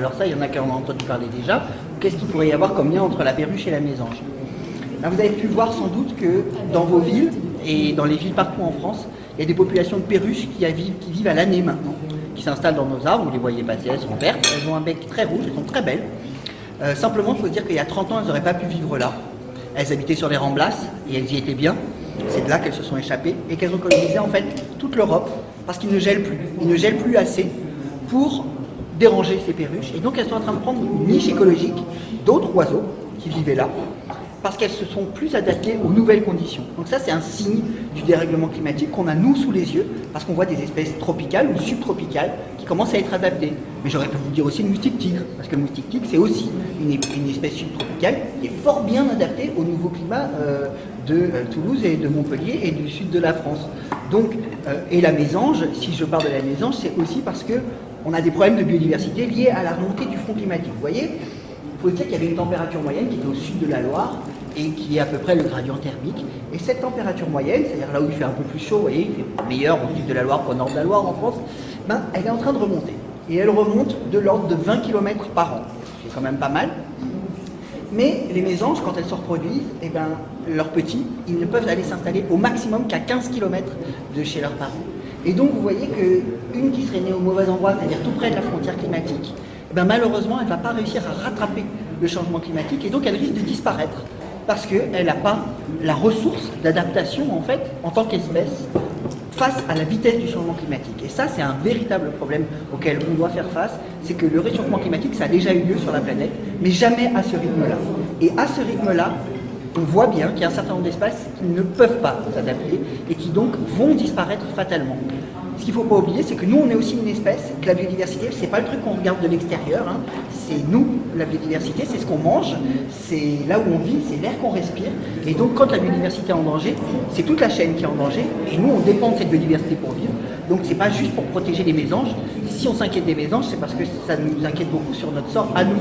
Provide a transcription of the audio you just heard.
Alors ça, il y en a qui en ont entendu parler déjà. Qu'est-ce qu'il pourrait y avoir comme lien entre la perruche et la mésange? Là, vous avez pu voir sans doute que dans vos villes et dans les villes partout en France, il y a des populations de perruches qui vivent à l'année maintenant, qui s'installent dans nos arbres, vous les voyez passer, elles sont vertes, elles ont un bec très rouge, elles sont très belles. Simplement, il faut se dire qu'il y a 30 ans, elles n'auraient pas pu vivre là. Elles habitaient sur les Ramblas et elles y étaient bien. C'est de là qu'elles se sont échappées et qu'elles ont colonisé en fait toute l'Europe parce qu'ils ne gèlent plus. Ils ne gèlent plus assez pour déranger ces perruches. Et donc elles sont en train de prendre une niche écologique d'autres oiseaux qui vivaient là parce qu'elles se sont plus adaptées aux nouvelles conditions. Donc ça, c'est un signe du dérèglement climatique qu'on a nous sous les yeux parce qu'on voit des espèces tropicales ou subtropicales qui commencent à être adaptées. Mais j'aurais pu vous dire aussi le moustique tigre, parce que le moustique tigre, c'est aussi une espèce subtropicale qui est fort bien adaptée au nouveau climat de Toulouse et de Montpellier et du sud de la France. Donc, et la mésange, si je parle de la mésange, c'est aussi parce qu'on a des problèmes de biodiversité liés à la remontée du front climatique. Vous voyez, il faut dire qu'il y avait une température moyenne qui était au sud de la Loire et qui est à peu près le gradient thermique. Et cette température moyenne, c'est-à-dire là où il fait un peu plus chaud, vous voyez, il fait meilleur au sud de la Loire qu'au nord de la Loire en France, ben, elle est en train de remonter. Et elle remonte de l'ordre de 20 km par an. C'est quand même pas mal. Mais les mésanges, quand elles se reproduisent, eh ben, leurs petits, ils ne peuvent aller s'installer au maximum qu'à 15 km de chez leurs parents. Et donc vous voyez qu'une qui serait née au mauvais endroit, c'est-à-dire tout près de la frontière climatique, eh ben, malheureusement, elle ne va pas réussir à rattraper le changement climatique et donc elle risque de disparaître parce qu'elle n'a pas la ressource d'adaptation en fait en tant qu'espèce face à la vitesse du changement climatique. Et ça, c'est un véritable problème auquel on doit faire face, c'est que le réchauffement climatique, ça a déjà eu lieu sur la planète, mais jamais à ce rythme-là. Et à ce rythme-là, on voit bien qu'il y a un certain nombre d'espèces qui ne peuvent pas s'adapter et qui donc vont disparaître fatalement. Ce qu'il ne faut pas oublier, c'est que nous, on est aussi une espèce, que la biodiversité, c'est pas le truc qu'on regarde de l'extérieur, hein. C'est nous, la biodiversité, c'est ce qu'on mange, c'est là où on vit, c'est l'air qu'on respire. Et donc, quand la biodiversité est en danger, c'est toute la chaîne qui est en danger, et nous, on dépend de cette biodiversité pour vivre. Donc, c'est pas juste pour protéger les mésanges. Si on s'inquiète des mésanges, c'est parce que ça nous inquiète beaucoup sur notre sort à nous.